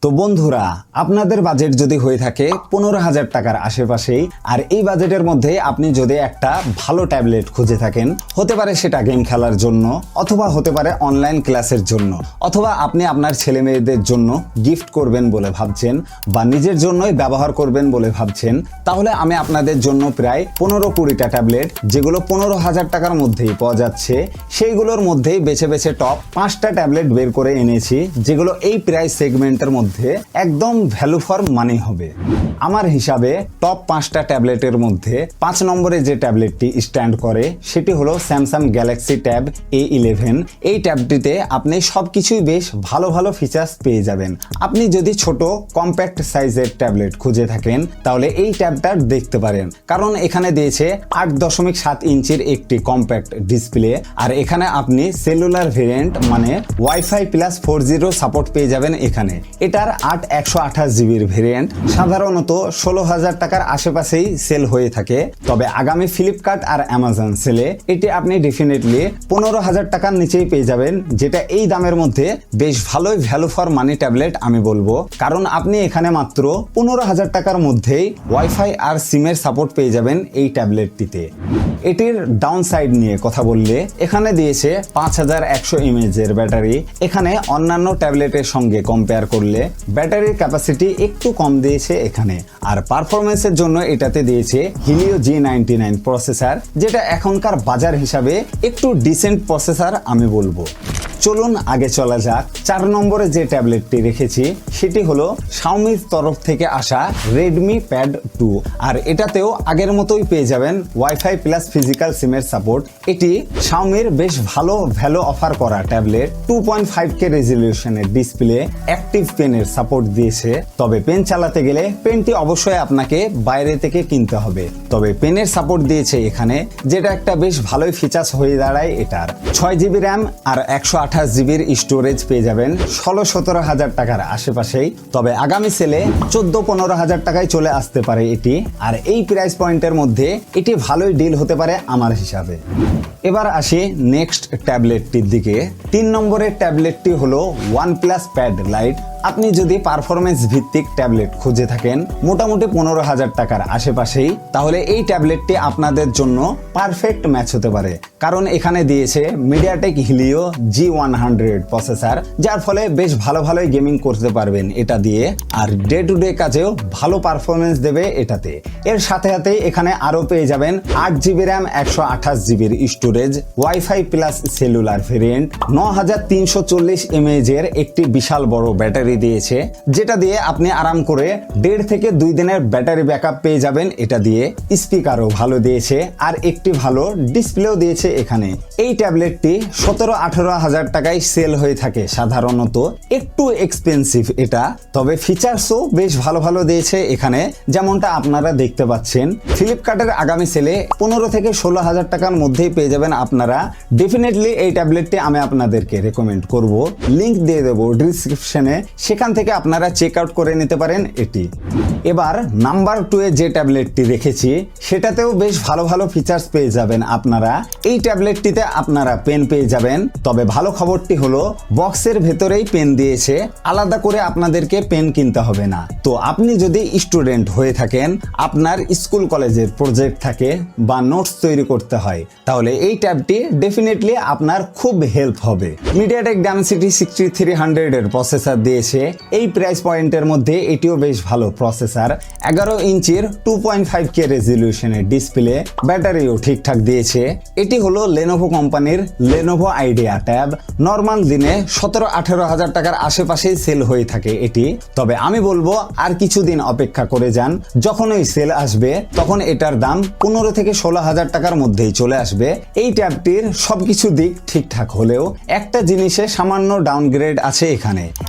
তো বন্ধুরা, আপনাদের বাজেট যদি হয়ে থাকে 15,000 টাকার আশেপাশেই, আর এই বাজেটের মধ্যে আপনি যদি একটা ভালো ট্যাবলেট খুঁজে থাকেন, হতে পারে সেটা গেম খেলার জন্য, অথবা হতে পারে অনলাইন ক্লাসের জন্য, অথবা আপনি আপনার ছেলে মেয়েদের জন্য গিফট করবেন বলে ভাবছেন, বা নিজের জন্যই ব্যবহার করবেন বলে ভাবছেন, তাহলে আমি আপনাদের জন্য প্রায় 15-20টা ট্যাবলেট, যেগুলো 15,000 টাকার মধ্যেই পাওয়া যাচ্ছে, সেইগুলোর মধ্যেই বেছে বেছে টপ 5টা ট্যাবলেট বের করে এনেছি, যেগুলো এই প্রাইস সেগমেন্টের মধ্যে একদম ভ্যালু ফর মানি হবে। আমার হিসাবে টপ 5টা ট্যাবলেটের মধ্যে 5 নম্বরে যে ট্যাবলেটটি স্ট্যান্ড করে সেটি হলো স্যামসাং গ্যালাক্সি ট্যাব A11। এই ট্যাবটিতে আপনি সবকিছুই বেশ ভালো ভালো ফিচার্স পেয়ে যাবেন। আপনি যদি ছোট কম্প্যাক্ট সাইজের ট্যাবলেট খুঁজে থাকেন, তাহলে এই ট্যাবটা দেখতে পারেন, কারণ এখানে দিয়েছে 8.7 ইঞ্চির একটি কম্প্যাক্ট ডিসপ্লে, আর এখানে আপনি সেলুলার ভেরিয়েন্ট মানে ওয়াইফাই প্লাস 4G সাপোর্ট পেয়ে যাবেন। এখানে এটার 128 জিবির ভেরিয়েন্ট সাধারণত 16,000 টাকার আশেপাশেই সেল হয়ে থাকে, তবে আগামী ফ্লিপকার্ট আর অ্যামাজন সেলে এটি আপনি ডেফিনেটলি 15,000 টাকার নিচেই পেয়ে যাবেন, যেটা এই দামের মধ্যে বেশ ভালোই ভ্যালু ফর মানি ট্যাবলেট আমি বলবো, কারণ আপনি এখানে মাত্র 15,000 টাকার মধ্যেই ওয়াইফাই আর সিমের সাপোর্ট পেয়ে যাবেন এই ট্যাবলেটটিতে। এটির ডাউন সাইড নিয়ে কথা বললে, এখানে দিয়েছে 5100 mAh ব্যাটারি। এখানে অন্যান্য ট্যাবলেটের সঙ্গে কম্পেয়ার করলে ব্যাটারির ক্যাপাসিটি একটু কম দিয়েছে এখানে, আর পারফরমেন্সের জন্য এটাতে দিয়েছে হিলিও G99 প্রসেসর, যেটা এখনকার বাজার হিসাবে একটু ডিসেন্ট প্রসেসর আমি বলবো। চলুন আগে চলা যাক। 4 নম্বরে যে ট্যাবলেটটি রেখেছি সেটি হলো শাওমির তরফ থেকে আসা রেডমি প্যাড 2, আর এটাতেও আগের মতোই পেয়ে যাবেন ওয়াইফাই প্লাস ফিজিক্যাল সিমের সাপোর্ট। এটি শাওমির বেশ ভালো ভ্যালু অফার করা ট্যাবলেট। 2.5K রেজলিউশনের ডিসপ্লে, অ্যাক্টিভ পেনের সাপোর্ট দিয়েছে, তবে পেন চালাতে গেলে পেনটি অবশ্যই আপনাকে বাইরে থেকে কিনতে হবে, তবে পেনের সাপোর্ট দিয়েছে এখানে, যেটা একটা বেশ ভালোই ফিচার্স হয়ে দাঁড়ায় এটার। 6GB র্যাম আর 128 জিবির স্টোরেজ পেয়ে যাবেন 16-17 হাজার টাকার আশেপাশেই, তবে আগামী সেলে 14-15 হাজার টাকায় চলে আসতে পারে এটি, আর এই প্রাইস পয়েন্টের মধ্যে এটি ভালোই ডিল হতে পারে আমার হিসাবে। এবার আসি নেক্সট ট্যাবলেটটির দিকে। 3 নম্বরের ট্যাবলেটটি হলো OnePlus Pad Lite। আপনি যদি পারফরমেন্স ভিত্তিক ট্যাবলেট খুঁজে থাকেন মোটামুটি 15,000 টাকার আশেপাশেই, তাহলে এই ট্যাবলেটটি আপনাদের জন্য পারফেক্ট ম্যাচ হতে পারে, কারণ এখানে দিয়েছে মিডিয়াটেক হিলিও G100 প্রসেসর, যার ফলে বেশ ভালোই গেমিং করতে পারবেন এটা দিয়ে, আর ডে টু ডে কাজেও ভালো পারফরমেন্স দেবে এটাতে। এর সাথে সাথে এখানে আরো পেয়ে যাবেন 8GB র্যাম 128 জিবির storage, wifi plus cellular variant, 9340 mAh এর একটি বিশাল বড় ব্যাটারি দিয়েছে, যেটা দিয়ে আপনি আরাম করে 1.5 থেকে 2 দিনের ব্যাটারি ব্যাকআপ পেয়ে যাবেন এটা দিয়ে। স্পিকারও ভালো দিয়েছে, আর একটি ভালো ডিসপ্লেও দিয়েছে এখানে। এই ট্যাবলেটটি 17-18 হাজার টাকায় সেল হয়ে থাকে সাধারণত, একটু এক্সপেন্সিভ এটা, তবে ফিচার্সও বেশ ভালো দিয়েছে এখানে, যেমনটা আপনারা দেখতে পাচ্ছেন। ফ্লিপকার্টের আগামী সেলে 15 থেকে 16 হাজার টাকার মধ্যেই পেয়ে যাবেন আপনারা। ডেফিনেটলি এই ট্যাবলেটটি আমি আপনাদেরকে রেকমেন্ড করব, লিংক দিয়ে দেবো ডিসক্রিপশনে, সেখান থেকে আপনারা চেক আউট করে নিতে পারেন এটি। এবার নাম্বার 2 এ যে ট্যাবলেটটি রেখেছি সেটাতেও বেশ ভালো ফিচার্স পেয়ে যাবেন আপনারা। এই ট্যাবলেটটিতে আপনারা পেন পেয়ে যাবেন, তবে ভালো খবরটি হলো বক্সের ভেতরেই পেন দিয়েছে, আলাদা করে আপনাদেরকে পেন কিনতে হবে না। তো আপনি যদি স্টুডেন্ট হয়ে থাকেন, আপনার স্কুল কলেজের প্রজেক্ট থাকে বা নোটস তৈরি করতে হয়, তাহলে এই ট্যাবটি ডেফিনেটলি আপনার খুব হেল্প হবে। মিডিয়াটেক Dimensity 6300 এর প্রসেসর দিয়েছে এই প্রাইস পয়েন্টের মধ্যে, এটিও বেশ ভালো প্রসেসর। 11 ইঞ্চির 2.5K রেজলিউশনের ডিসপ্লে, ব্যাটারিও ঠিকঠাক দিয়েছে। এটি হলো লেনোভো কোম্পানির লেনোভো আইডিয়া ট্যাব। নর্মাল দিনে 17-18 হাজার টাকার আশেপাশেই সেল হয়ে থাকে এটি, তবে আমি বলবো আর কিছুদিন অপেক্ষা করে যান, যখন ওই সেল আসবে তখন এটার দাম 15 থেকে 16 হাজার টাকার মধ্যেই চলে আসবে। এই ট্যাবটির সবকিছু দিক ঠিকঠাক হলেও একটা জিনিসে সামান্য ডাউনগ্রেড আছে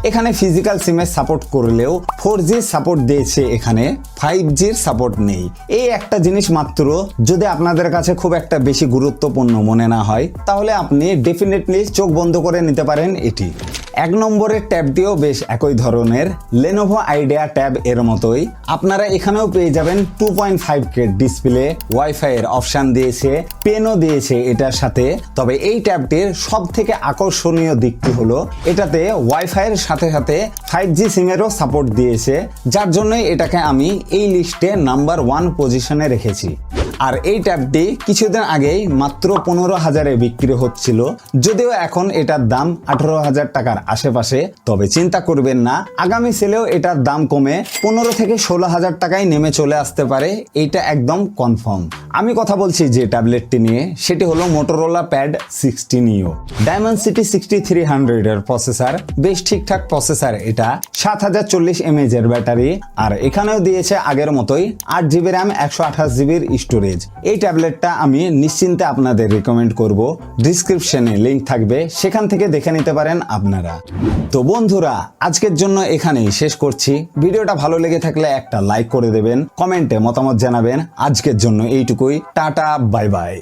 এখানে ফিজিক্যাল সিমের সাপোর্ট করলেও 4G সাপোর্ট দিয়েছে এখানে 5Gর সাপোর্ট নেই। এই একটা জিনিস মাত্র যদি আপনাদের কাছে খুব একটা বেশি গুরুত্বপূর্ণ মনে না হয়, তাহলে আপনি ডেফিনেটলি চোখ বন্ধ করে নিতে পারেন এটি। 1 নম্বরের ট্যাবটিও বেশ একই ধরনের, Lenovo Idea ট্যাব এর মতোই। আপনারা এখানেও পেয়ে যাবেন 2.5K ডিসপ্লে, ওয়াইফাই এর অপশন দিয়েছে, পেনও দিয়েছে এটার সাথে। তবে এই ট্যাবটির সব থেকে আকর্ষণীয় দিকটি হলো এটাতে ওয়াইফাই এর সাথে সাথে 5G সিমেরও সাপোর্ট দিয়েছে, যার জন্যই এটাকে আমি এই লিস্টে নাম্বার 1 পজিশনে রেখেছি। আর এই ট্যাবটি কিছুদিন আগেই মাত্র 15,000-এ বিক্রি হচ্ছিল, যদিও এখন এটার দাম 18,000 টাকার আশেপাশে। তবে চিন্তা করবেন না, আগামী সেলেও এটার দাম কমে 15 থেকে 16,000 টাকায় নেমে চলে আসতে পারে, এইটা একদম কনফার্ম। আমি কথা বলছি যে ট্যাবলেটটি নিয়ে, সেটি হলো Motorola Pad 60 Neo Dimensity 6300 এর প্রসেসর, বেশ ঠিকঠাক প্রসেসর এটা। 7040 mAh এর ব্যাটারি, আর এখানেও দিয়েছে আগের মতোই 8GB RAM 128GB স্টোরেজ। এই ট্যাবলেটটা আমি নিশ্চিন্তে আপনাদের রিকমেন্ড করব, ডিসক্রিপশনে লিংক থাকবে, সেখান থেকে দেখে নিতে পারেন আপনারা। তো বন্ধুরা, আজকের জন্য এখানেই শেষ করছি। ভিডিওটা ভালো লেগে থাকলে একটা লাইক করে দেবেন, কমেন্টে মতামত জানাবেন। আজকের জন্য এইটুকুই, টাটা, বাই বাই।